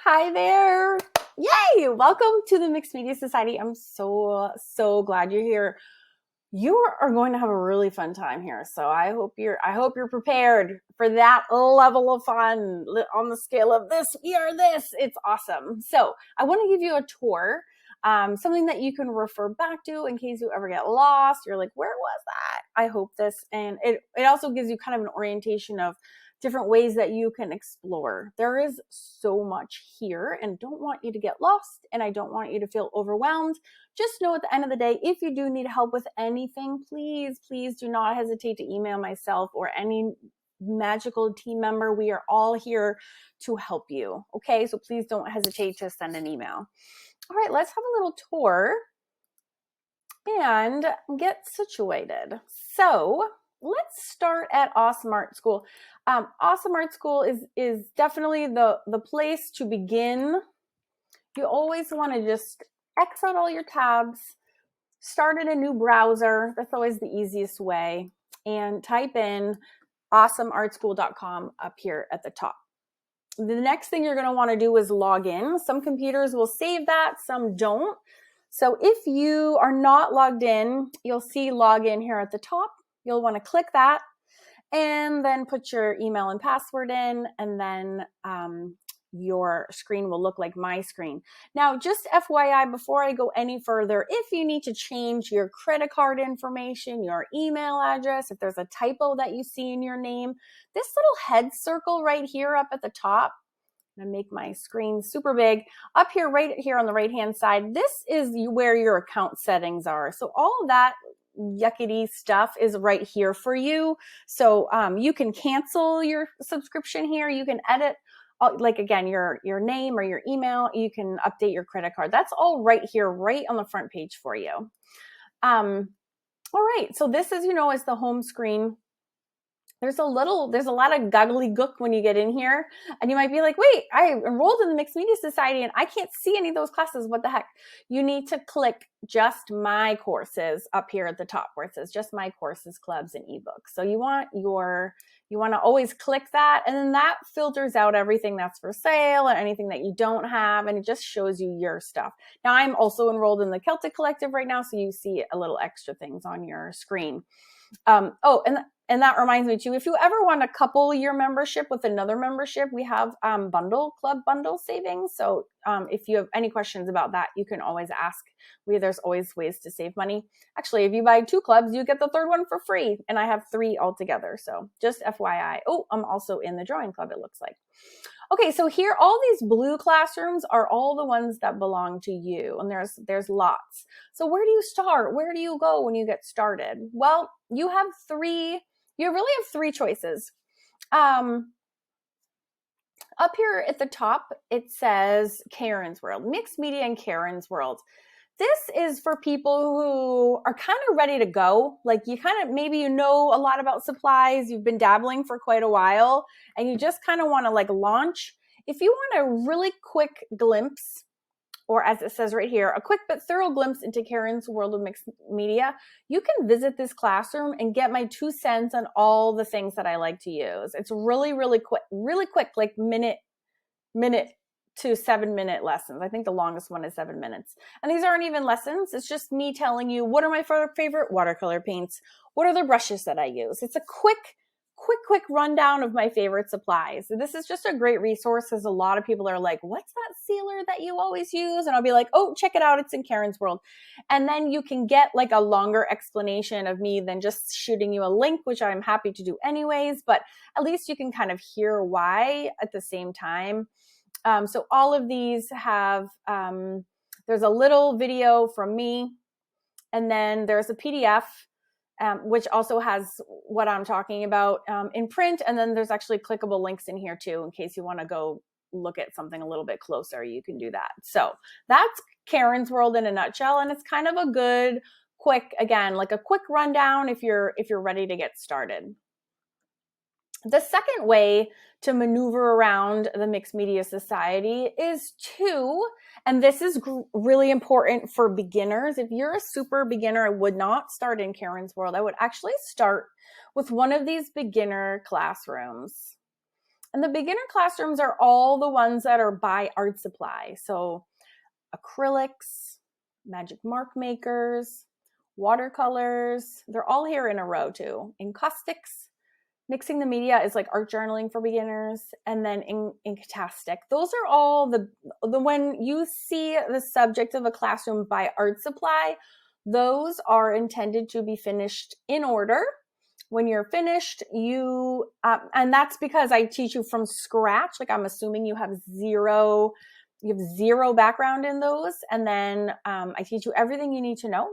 Hi there. Yay! Welcome to the Mixed Media Society. I'm so glad you're here. You are going to have a really fun time here. So I hope you're prepared for that level of fun on the scale of this. We are this. It's awesome. So I want to give you a tour. Something that you can refer back to in case you ever get lost. You're like, where was that? I hope this. And it also gives you kind of an orientation of different ways that you can explore. There is so much here and don't want you to get lost, and I don't want you to feel overwhelmed. Just know at the end of the day, if you do need help with anything, please do not hesitate to email myself or any magical team member. We are all here to help you. Okay, so please don't hesitate to send an email. All right, let's have a little tour and get situated. So let's start at Awesome Art School. Awesome Art School is definitely the place to begin. You always want to just X out all your tabs, start in a new browser. That's always the easiest way. And type in awesomeartschool.com up here at the top. The next thing you're going to want to do is log in. Some computers will save that, some don't. So if you are not logged in, you'll see login here at the top. You'll want to click that and then put your email and password in, and then your screen will look like my screen. Now, just FYI, before I go any further, if you need to change your credit card information, your email address, if there's a typo that you see in your name, this little head circle right here up at the top, I'm going to make my screen super big. Up here, right here on the right-hand side, this is where your account settings are. So all of that yuckity stuff is right here for you. So you can cancel your subscription here. You can edit, like again, your name or your email. You can update your credit card. That's all right here, right on the front page for you. All right, so this is, is the home screen. There's a lot of goggly gook when you get in here, and you might be like, wait, I enrolled in the Mixed Media Society and I can't see any of those classes. What the heck? You need to click just my courses up here at the top where it says just my courses, clubs, and ebooks. So you want to always click that, and then that filters out everything that's for sale and anything that you don't have, and it just shows you your stuff. Now, I'm also enrolled in the Celtic Collective right now, so you see a little extra things on your screen. And that reminds me too, if you ever want to couple your membership with another membership, we have club bundle savings. So if you have any questions about that, you can always ask. There's always ways to save money. Actually, if you buy 2 clubs, you get the third one for free. And I have 3 altogether. So just FYI. Oh, I'm also in the drawing club, it looks like. Okay, so here, all these blue classrooms are all the ones that belong to you, and there's lots. So where do you start? Where do you go when you get started? Well, you really have 3 choices. Up here at the top, it says Karen's World, Mixed Media and Karen's World. This is for people who are kind of ready to go. Like maybe you know a lot about supplies. You've been dabbling for quite a while and you just kind of want to launch. If you want a really quick glimpse, or as it says right here, a quick but thorough glimpse into Karen's World of Mixed Media, you can visit this classroom and get my 2 cents on all the things that I like to use. It's really quick, like minute to 7-minute lessons. I think the longest one is 7 minutes. And these aren't even lessons. It's just me telling you what are my favorite watercolor paints. What are the brushes that I use? It's a quick rundown of my favorite supplies. So this is just a great resource because a lot of people are like, what's that sealer that you always use? And I'll be like, oh, check it out. It's in Karen's World. And then you can get a longer explanation of me than just shooting you a link, which I'm happy to do anyways. But at least you can kind of hear why at the same time. So all of these have, there's a little video from me, and then there's a PDF, which also has what I'm talking about in print. And then there's actually clickable links in here too, in case you want to go look at something a little bit closer, you can do that. So that's Karen's World in a nutshell. And it's kind of a good, quick rundown if you're ready to get started. The second way to maneuver around the Mixed Media Society is and this is really important for beginners. If you're a super beginner, I would not start in Karen's World. I would actually start with one of these beginner classrooms. And the beginner classrooms are all the ones that are by Art Supply. So acrylics, magic mark makers, watercolors, they're all here in a row too. Encaustics, mixing the media is like art journaling for beginners, and then Inktastic. Those are all the when you see the subject of a classroom by Art Supply, those are intended to be finished in order. When you're finished, you and that's because I teach you from scratch. Like I'm assuming you have zero background in those, and then I teach you everything you need to know.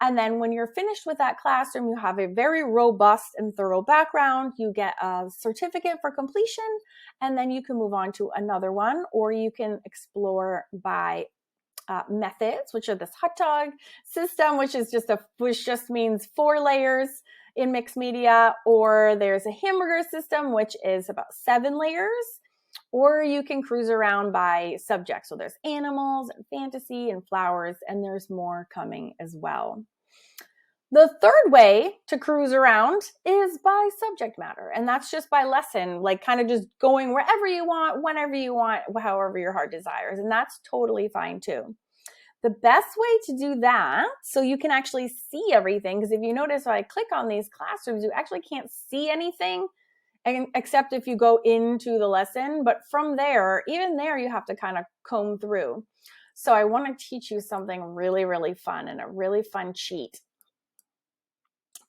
And then when you're finished with that classroom, you have a very robust and thorough background. You get a certificate for completion, and then you can move on to another one, or you can explore by methods, which are this hot dog system, which just means 4 layers in mixed media, or there's a hamburger system, which is about 7 layers, or you can cruise around by subject. So there's animals and fantasy and flowers, and there's more coming as well. The third way to cruise around is by subject matter, and that's just by lesson, like kind of just going wherever you want, whenever you want, however your heart desires, and that's totally fine too. The best way to do that, so you can actually see everything, because if you notice when I click on these classrooms, you actually can't see anything except if you go into the lesson. But from there, even there, you have to kind of comb through. So I want to teach you something really, really fun, and a really fun cheat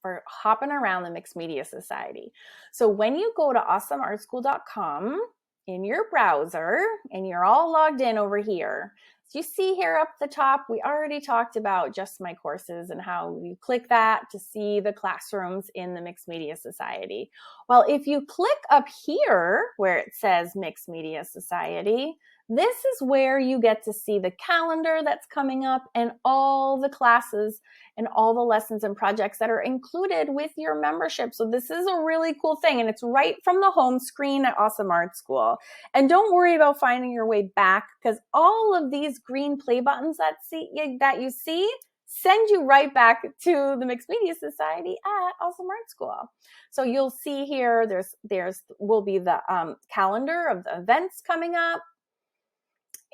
for hopping around the Mixed Media Society. So when you go to awesomeartschool.com in your browser, and you're all logged in over here, so you see here up the top, we already talked about Just My Courses and how you click that to see the classrooms in the Mixed Media Society. Well, if you click up here where it says Mixed Media Society, this is where you get to see the calendar that's coming up and all the classes and all the lessons and projects that are included with your membership. So this is a really cool thing, and it's right from the home screen at Awesome Art School. And don't worry about finding your way back, because all of these green play buttons that you see send you right back to the Mixed Media Society at Awesome Art School. So you'll see here, will be the calendar of the events coming up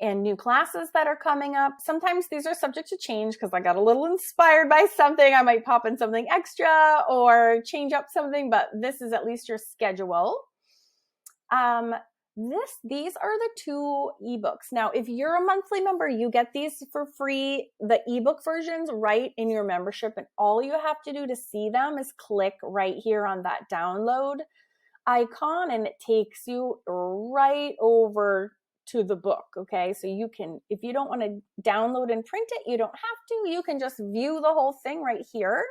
and new classes that are coming up. Sometimes these are subject to change because I got a little inspired by something. I might pop in something extra or change up something, but this is at least your schedule. These are the 2 ebooks. Now, if you're a monthly member, you get these for free, the ebook versions right in your membership, and all you have to do to see them is click right here on that download icon, and it takes you right over to the book. Okay, so you can, if you don't want to download and print it, you don't have to. You can just view the whole thing right here.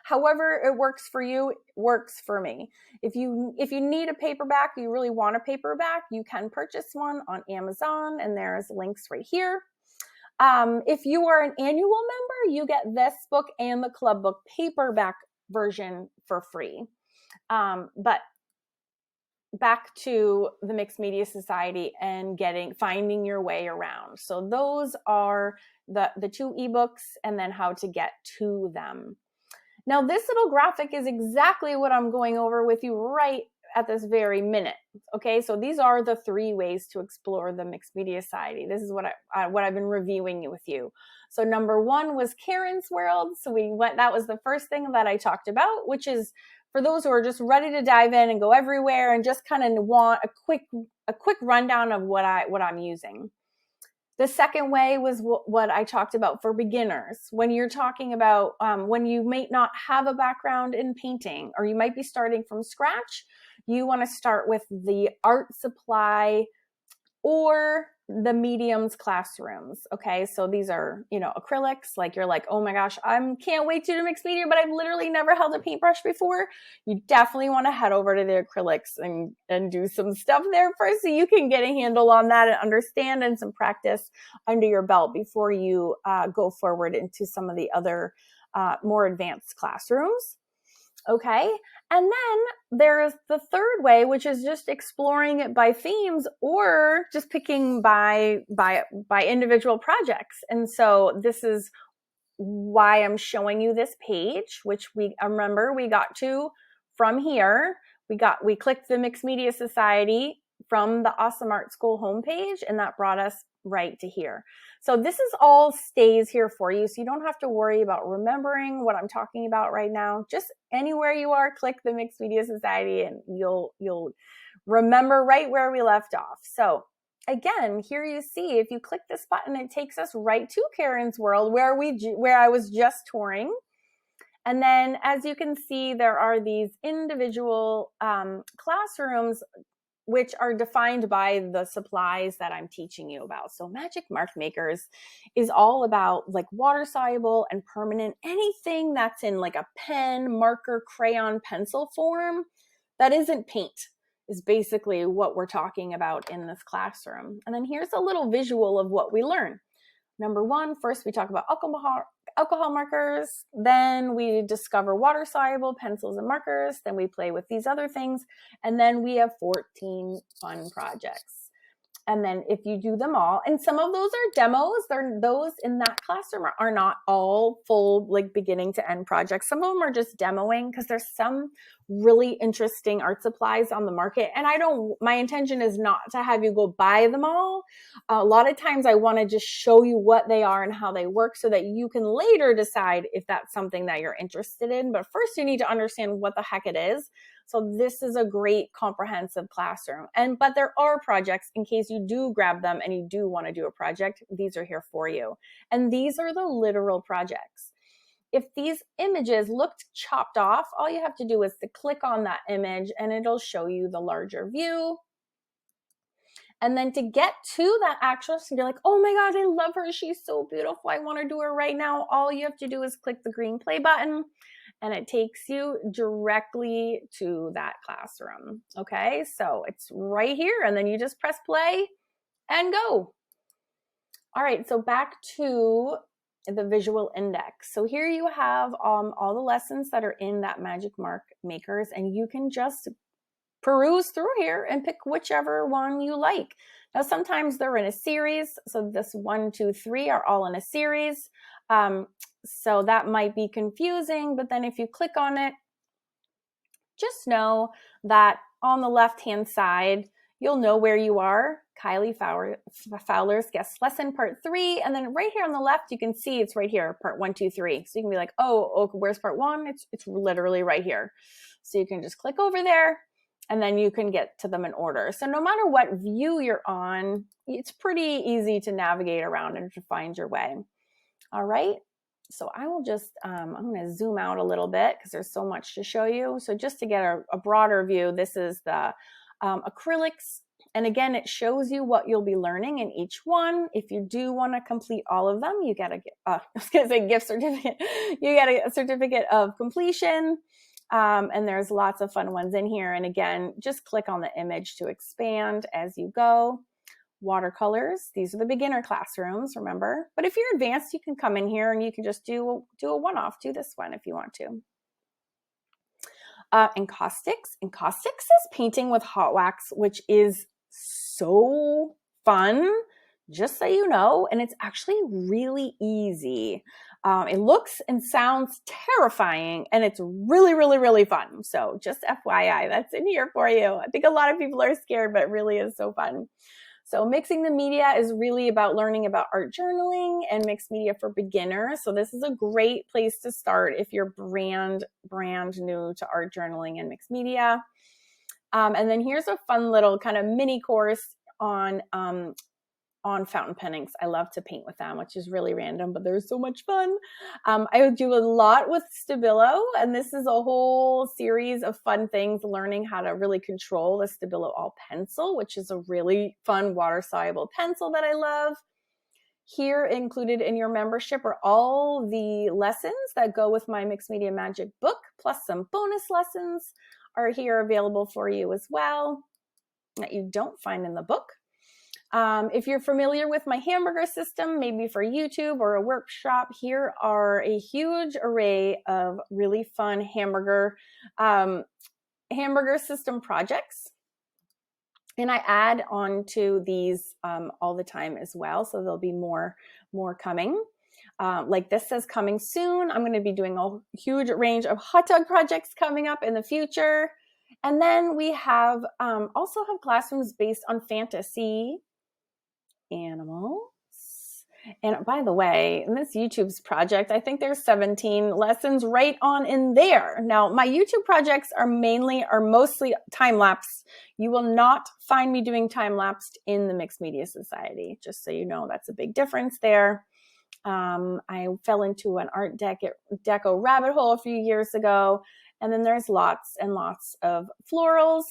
However it works for you, it works for me. If you need a paperback, you really want a paperback, you can purchase one on Amazon, and there's links right here. If you are an annual member, you get this book and the club book paperback version for free. But back to the Mixed Media Society and finding your way around. So those are the 2 ebooks, and then how to get to them. Now, this little graphic is exactly what I'm going over with you right at this very minute. Okay, so these are the 3 ways to explore the Mixed Media Society. This is what I've been reviewing with you. So number 1 was Karen's World. So that was the first thing that I talked about, which is for those who are just ready to dive in and go everywhere and just kind of want a quick rundown of what I'm using. The second way was what I talked about for beginners. When you're talking about when you may not have a background in painting, or you might be starting from scratch, you want to start with the Art Supply or the mediums classrooms. Okay, so these are, acrylics. Like you're like, oh my gosh, I can't wait to do mixed media, but I've literally never held a paintbrush before. You definitely want to head over to the acrylics and do some stuff there first, so you can get a handle on that and understand, and some practice under your belt before you go forward into some of the other more advanced classrooms. Okay. And then there's the third way, which is just exploring it by themes, or just picking by individual projects. And so this is why I'm showing you this page, which we got to from here, we clicked the Mixed Media Society from the Awesome Art School homepage, and that brought us right to here. So this is all stays here for you. So you don't have to worry about remembering what I'm talking about right now. Just anywhere you are, click the Mixed Media Society and you'll remember right where we left off. So again, here you see, if you click this button, it takes us right to Karen's World where I was just touring. And then as you can see, there are these individual classrooms which are defined by the supplies that I'm teaching you about. So Magic Mark Makers is all about like water soluble and permanent, anything that's in like a pen, marker, crayon, pencil form that isn't paint is basically what we're talking about in this classroom. And then here's a little visual of what we learn. Number one, first we talk about alcohol markers, then we discover water soluble pencils and markers, then we play with these other things, and then we have 14 fun projects. And then if you do them all, and some of those are demos, those in that classroom are not all full, like beginning to end projects. Some of them are just demoing because there's some really interesting art supplies on the market. And my intention is not to have you go buy them all. A lot of times I want to just show you what they are and how they work so that you can later decide if that's something that you're interested in. But first you need to understand what the heck it is. So this is a great comprehensive classroom. But there are projects in case you do grab them and you do want to do a project. These are here for you. And these are the literal projects. If these images looked chopped off, all you have to do is to click on that image and it'll show you the larger view. And then to get to that actress, you're like, oh my God, I love her. She's so beautiful. I want to do her right now. All you have to do is click the green play button and it takes you directly to that classroom. Okay, so it's right here and then you just press play and go. All right, so back to the visual index. So here you have all the lessons that are in that Magic Mark Makers, and you can just peruse through here and pick whichever one you like. Now, sometimes they're in a series. So this 1, 2, 3 are all in a series. So that might be confusing, but then if you click on it, just know that on the left-hand side, you'll know where you are. Kylie Fowler's guest lesson, part 3. And then right here on the left, you can see it's right here, part 1, 2, 3. So you can be like, oh, where's part 1? It's literally right here. So you can just click over there and then you can get to them in order. So no matter what view you're on, it's pretty easy to navigate around and to find your way. All right. So I will just, I'm going to zoom out a little bit because there's so much to show you. So just to get a broader view, this is the acrylics. And again, it shows you what you'll be learning in each one. If you do want to complete all of them, you get I was going to say gift certificate. You get a certificate of completion. And there's lots of fun ones in here. And again, just click on the image to expand as you go. Watercolors, these are the beginner classrooms, remember? But if you're advanced, you can come in here and you can just do a one-off, do this one if you want to. Encaustics. Encaustics is painting with hot wax, which is so fun, just so you know, and it's actually really easy. It looks and sounds terrifying, and it's really, really, really fun. So just FYI, that's in here for you. I think a lot of people are scared, but it really is so fun. So mixing the media is really about learning about art journaling and mixed media for beginners. So this is a great place to start if you're brand new to art journaling and mixed media. And then here's a fun little kind of mini course on fountain pennings. I love to paint with them, which is really random, but they're so much fun. I do a lot with Stabilo, and this is a whole series of fun things, learning how to really control the Stabilo All pencil, which is a really fun water-soluble pencil that I love. Here included in your membership are all the lessons that go with my Mixed Media Magic book, plus some bonus lessons are here available for you as well that you don't find in the book. If you're familiar with my hamburger system, maybe for YouTube or a workshop, here are a huge array of really fun hamburger system projects. And I add on to these all the time as well. So there'll be more coming. Like this says coming soon. I'm going to be doing a huge range of hot dog projects coming up in the future. And then we have also have classrooms based on fantasy, animals. And by the way, in this YouTube's project, I think there's 17 lessons right on in there. Now, my YouTube projects are mostly time-lapse. You will not find me doing time-lapsed in the Mixed Media Society, just so you know. That's a big difference there. I fell into an Art Deco rabbit hole a few years ago. And then there's lots and lots of florals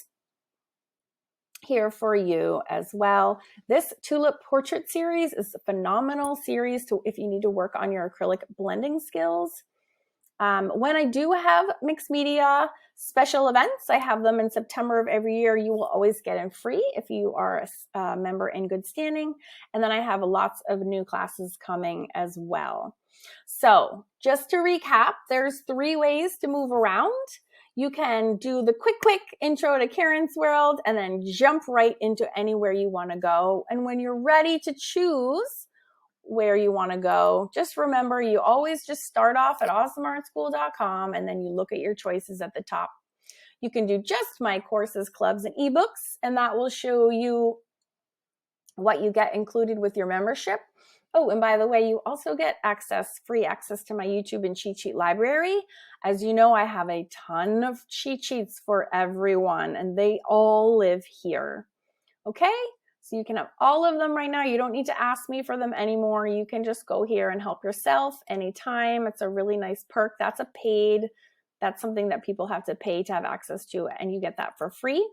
here for you as well. This Tulip Portrait series is a phenomenal series if you need to work on your acrylic blending skills. When I do have mixed media special events, I have them in September of every year. You will always get in free if you are a member in good standing. And then I have lots of new classes coming as well. So just to recap, there's 3 ways to move around. You can do the quick intro to Karen's World and then jump right into anywhere you want to go. And when you're ready to choose where you want to go, just remember you always just start off at awesomeartschool.com and then you look at your choices at the top. You can do just my courses, clubs, and ebooks, and that will show you what you get included with your membership. Oh, and by the way, you also get free access to my YouTube and cheat sheet library. As you know, I have a ton of cheat sheets for everyone, and they all live here. Okay? So you can have all of them right now. You don't need to ask me for them anymore. You can just go here and help yourself anytime. It's a really nice perk. That's something that people have to pay to have access to, and you get that for free.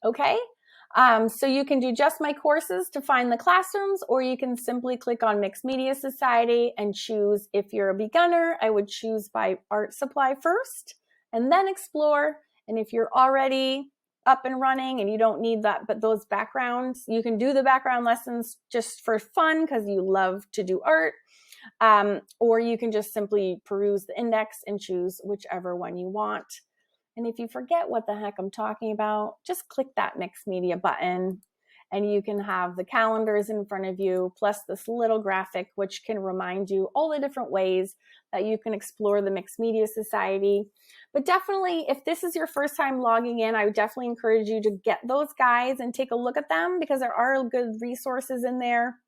Okay? So you can do just my courses to find the classrooms, or you can simply click on Mixed Media Society and choose. If you're a beginner, I would choose by art supply first and then explore. And if you're already up and running and you don't need that, but those backgrounds, you can do the background lessons just for fun because you love to do art. Or you can just simply peruse the index and choose whichever one you want. And if you forget what the heck I'm talking about, just click that Mixed Media button and you can have the calendars in front of you, plus this little graphic, which can remind you all the different ways that you can explore the Mixed Media Society. But definitely, if this is your first time logging in, I would definitely encourage you to get those guides and take a look at them, because there are good resources in there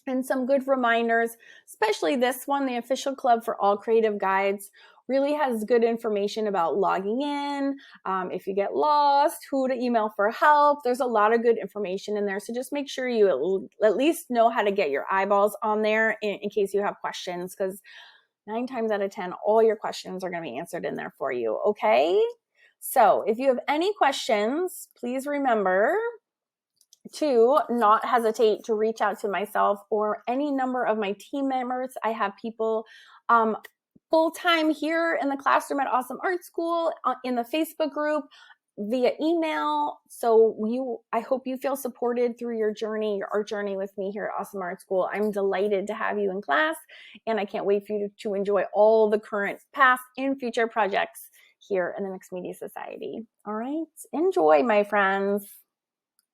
and some good reminders, especially this one, the Official Club for All Creative Guides, really has good information about logging in, if you get lost, who to email for help. There's a lot of good information in there. So just make sure you at least know how to get your eyeballs on there in case you have questions, because 9 times out of 10, all your questions are going to be answered in there for you. Okay. So if you have any questions, please remember to not hesitate to reach out to myself or any number of my team members. I have people full-time here in the classroom at Awesome Art School, in the Facebook group, via email. So I hope you feel supported through your art journey with me here at Awesome Art School. I'm delighted to have you in class, and I can't wait for you to enjoy all the current, past, and future projects here in the Mixed Media Society. All right, enjoy, my friends.